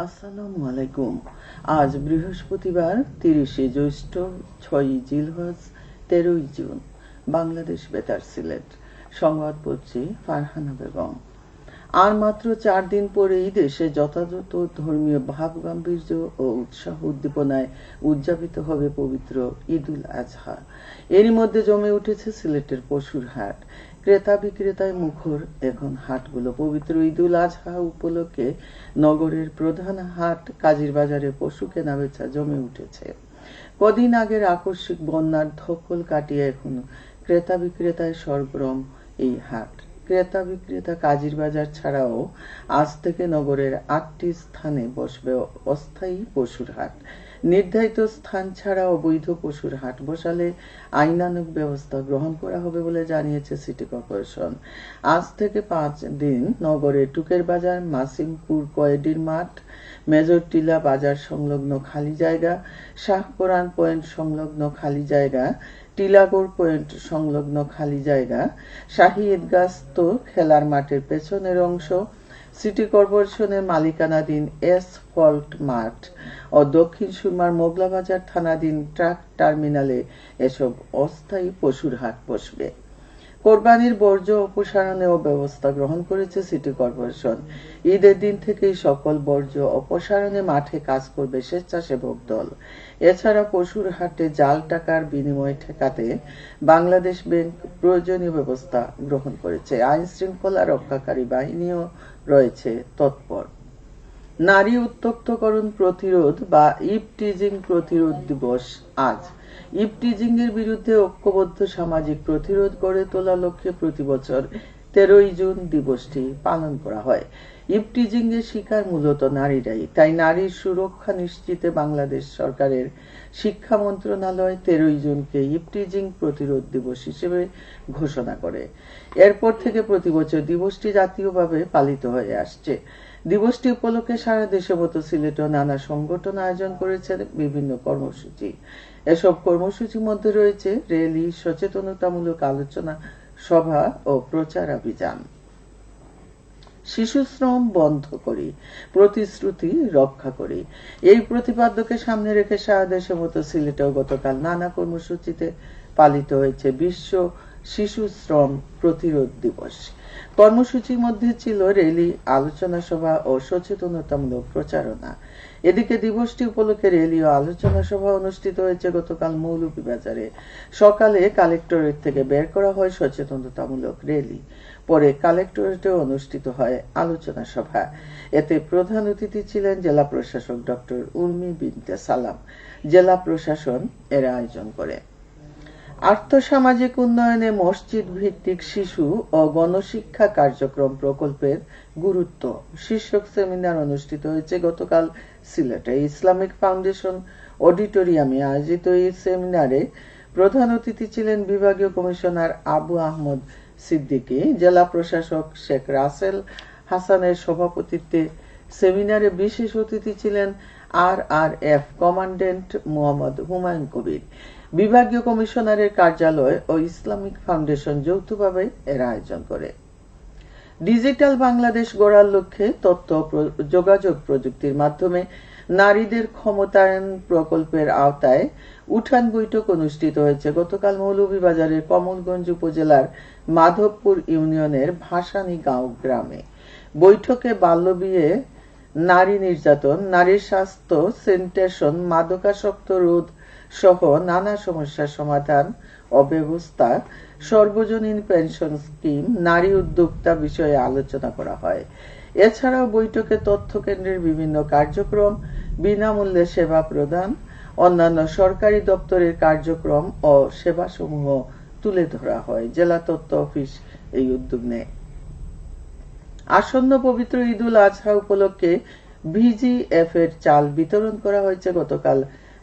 আসসালামু আলাইকুম। আজ বৃহস্পতিবার 30শে জ্যৈষ্ঠ, 6ই জিলহজ, 13ই জুন। বাংলাদেশ বেতার সিলেট। সংবাদ পড়ছি ফারহানা বেগম। আর মাত্র 4 দিন পরেই দেশে যথাযথ ধর্মীয় ভাবগাম্ভীর্য ও উৎসাহ উদ্দীপনায় উদযাপিত হবে পবিত্র ঈদুল আজহা। এরই মধ্যে জমে উঠেছে সিলেটের পশুর হাট। ক্রেতা বিক্রেতায় মুখর এখন হাটগুলো। পবিত্র ঈদুল আজহা উপলক্ষে নগরের প্রধান হাট কাজীর বাজারে পশু কেনা বেচা জমে উঠেছে। কদিন আগের আকস্মিক বন্যার ধকল কাটিয়ে এখন ক্রেতা বিক্রেতায় সরগরম এই হাট। ক্রেতা বিক্রেতা কাজীর বাজার ছাড়াও আজ থেকে নগরের 8টি স্থানে বসবে অস্থায়ী পশুর হাট। নির্ধারিত স্থান ছাড়া অবৈধ পশুর হাট বসালে আইনানুগ ব্যবস্থা গ্রহণ করা হবে বলে জানিয়েছে সিটি কর্পোরেশন। আজ থেকে 5 দিন নগরে টুকের বাজার, মাসিমপুর কয়েডির মাঠ, মেজর টিলা বাজার সংলগ্ন খালি জায়গা, শাহপরান পয়েন্ট সংলগ্ন খালি জায়গা, টিলাগড় পয়েন্ট সংলগ্ন খালি জায়গা, শাহী ঈদগাস্ত খেলার মাঠের পেছনের অংশ, সিটি কর্পোরেশনের মালিকানাধীন এসফল্ট মাঠ ও দক্ষিণ সুরমার মোগলাবাজার থানাধীন ট্রাক টার্মিনালে এসব অস্থায়ী পশুর হাট বসবে। কোরবানির বর্জ্য অপসারণেও ব্যবস্থা গ্রহণ করেছে সিটি কর্পোরেশন। ঈদের দিন থেকেই সকল বর্জ্য অপসারণে মাঠে কাজ করবে স্বেচ্ছাসেবক দল। এছাড়া পশুর হাটে জাল টাকার বিনিময় ঠেকাতে বাংলাদেশ ব্যাংক প্রয়োজনীয় ব্যবস্থা গ্রহণ করেছে। আইন শৃঙ্খলা রক্ষাকারী বাহিনীও রয়েছে তৎপর। নারী উত্তক্তকরণ প্রতিরোধ বা ইভটিজিং প্রতিরোধ দিবস আজ। ইভটিজিং এর বিরুদ্ধে ঐক্যবদ্ধ সামাজিক প্রতিরোধ গড়ে তোলার লক্ষ্যে প্রতি বছর 13ই জুন দিবসটি পালন করা হয়। ইভটিজিং এর শিকার মূলত নারীরাই। তাই নারীর সুরক্ষা নিশ্চিতে বাংলাদেশ সরকারের শিক্ষা মন্ত্রণালয় 13ই জুনকে ইভটিজিং প্রতিরোধ দিবস হিসেবে ঘোষণা করে। এরপর থেকে প্রতি বছর দিবসটি জাতীয়ভাবে পালিত হয়ে আসছে। দিবসটি উপলক্ষে সারা দেশের মতো সিলেটেও নানা সংগঠন আয়োজন করেছে বিভিন্ন কর্মসূচি। এসব কর্মসূচির মধ্যে রয়েছে র্যালি, সচেতনতামূলক আলোচনা সভা ও প্রচার অভিযান। শিশু শ্রম বন্ধ করি, প্রতিশ্রুতি রক্ষা করি, এই প্রতিপাদ্যকে সামনে রেখে সারা দেশের মতো সিলেটেও গতকাল নানা কর্মসূচিতে পালিত হয়েছে বিশ্ব শিশু শ্রম প্রতিরোধ দিবস। কর্মসূচির মধ্যে ছিল র্যালি, আলোচনা সভা ও সচেতনতামূলক প্রচারণা। এদিকে দিবসটি উপলক্ষে র্যালি ও আলোচনা সভা অনুষ্ঠিত হয়েছে গতকাল মৌলভীবাজারে। সকালে কালেক্টরেট থেকে বের করা হয় সচেতনতামূলক র্যালি। পরে কালেক্টরেটে অনুষ্ঠিত হয় আলোচনা সভা। এতে প্রধান অতিথি ছিলেন জেলা প্রশাসক ডক্টর উর্মি বিনতে সালাম। জেলা প্রশাসন এর আয়োজন করে। আর্থসামাজিক উন্নয়নে মসজিদ ভিত্তিক শিশু ও গণশিক্ষা কার্যক্রম প্রকল্পের গুরুত্ব শীর্ষক সেমিনার অনুষ্ঠিত হয়েছে গতকাল সিলেটে ইসলামিক ফাউন্ডেশন অডিটোরিয়ামে আয়োজিত এই সেমিনারে প্রধান অতিথি ছিলেন বিভাগীয় কমিশনার আবু আহমদ সিদ্দিকী। জেলা প্রশাসক শেখ রাসেল হাসানের সভাপতিত্বে সেমিনারে বিশেষ অতিথি ছিলেন RRF কমান্ড্যান্ট মোহাম্মদ হুমায়ুন কবির। বিভাগীয় কমিশনারের কার্যালয় ও ইসলামিক ফাউন্ডেশন যৌথভাবে এর আয়োজন করে। ডিজিটাল বাংলাদেশ গড়ার লক্ষ্যে তথ্য যোগাযোগ প্রযুক্তির মাধ্যমে নারীদের ক্ষমতায়ন প্রকল্পের আওতায় উঠান বৈঠক অনুষ্ঠিত হয়েছে গতকাল মৌলভীবাজারের কমলগঞ্জ উপজেলার মাধবপুর ইউনিয়নের ভাসানী গাঁও গ্রামে। বৈঠকে বাল্যবিয়ে, নারী নির্যাতন, নারীর স্বাস্থ্য, স্যানিটেশন, মাদকাসক্ত রোধ সহ নানা সমস্যার সমাধান ও ব্যবস্থা, সর্বজনীন পেনশন স্কিম, নারী উদ্যোক্তা বিষয়ে আলোচনা করা হয়। এছাড়াও বৈঠকে তথ্য কেন্দ্রের বিভিন্ন কার্যক্রম, বিনামূল্যে সেবা প্রদান, অন্যান্য সরকারি দপ্তরের কার্যক্রম ও সেবাসমূহ তুলে ধরা হয়। জেলা তথ্য অফিস এই উদ্যোগ নেয়। আসন্ন পবিত্র ঈদুল আজহা উপলক্ষে VGF এর চাল বিতরণ করা হয়েছে গতকাল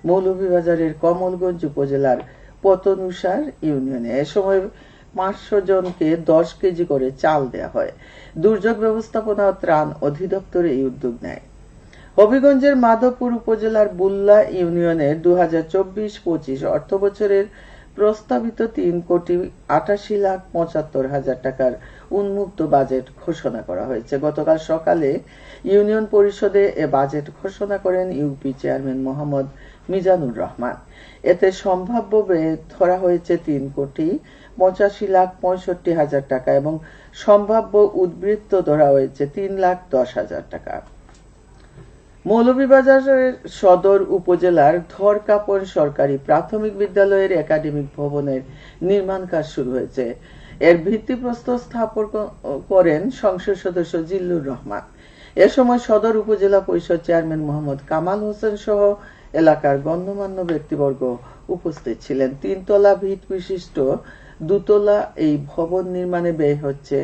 মৌলভীবাজারের কমলগঞ্জ উপজেলার পতনুসার ইউনিয়নে। এ সময় 500 জনকে 10 কেজি করে চাল দেয়া হয়। দুর্যোগ ব্যবস্থাপনা ও ত্রাণ অধিদপ্তর এই উদ্যোগ নেয়। হবিগঞ্জের মাধবপুর উপজেলার বুল্লা ইউনিয়নের 2024-25 অর্থবছরের প্রস্তাবিত 3,88,75,000 টাকার উন্মুক্ত বাজেট ঘোষণা করা হয়েছে। গতকাল সকালে ইউনিয়ন পরিষদে এ বাজেট ঘোষণা করেন ইউপি চেয়ারম্যান মোহাম্মদ মিজানুর রহমান। এতে সম্ভাব্য ব্যয় ধরা হয়েছে 3,85,65,000 টাকা এবং সম্ভাব্য উদ্বৃত্ত ধরা হয়েছে 3,10,000 টাকা। মৌলভীবাজারের সদর উপজেলার ধরকাপন সরকারি প্রাথমিক বিদ্যালয়ের একাডেমিক ভবনের নির্মাণ কাজ শুরু হয়েছে। এর ভিত্তিপ্রস্তর স্থাপন করেন সংসদ সদস্য জিল্লুর রহমান। এ সময় সদর উপজেলা পরিষদ চেয়ারম্যান মোহাম্মদ কামাল হোসেন সহ এলাকার গণ্যমান্য ব্যক্তিবর্গ উপস্থিত ছিলেন। 3 তলা ভিত বিশিষ্ট দুতলা এই ভবন নির্মাণে ব্যয় হচ্ছে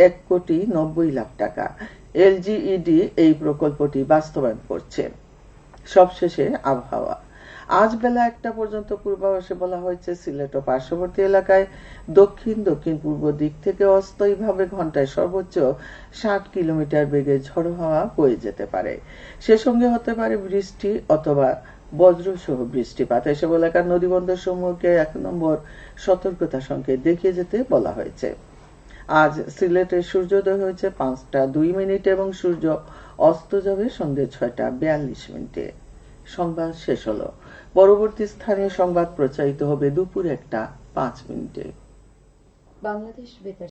1,90,00,000 টাকা। এলজিইডি এই প্রকল্পটি বাস্তবায়ন করছে। সবশেষে আবহাওয়া। আজ বেলা 1টা পর্যন্ত পূর্বাভাসে বলা হয়েছে সিলেট ও পার্শ্ববর্তী এলাকায় দক্ষিণ দক্ষিণ পূর্ব দিক থেকে অস্থায়ীভাবে ঘন্টায় সর্বোচ্চ 60 কিলোমিটার বেগে ঝড়ো হাওয়া বয়ে যেতে পারে। সে সঙ্গে হতে পারে বৃষ্টি অথবা বজ্রসহ বৃষ্টিপাত। এসব এলাকার নদীবন্দর সমূহকে 1 নম্বর সতর্কতা সংকেত দেখিয়ে যেতে বলা হয়েছে। আজ সিলেটে সূর্যোদয় হয়েছে 5টা 2 এবং সূর্য অস্ত যাবে সন্ধ্যে 6টা 42। সংবাদ শেষ হলো। পরবর্তী স্থানীয় সংবাদ প্রচারিত হবে দুপুর 1টা 5। বাংলাদেশ বেতার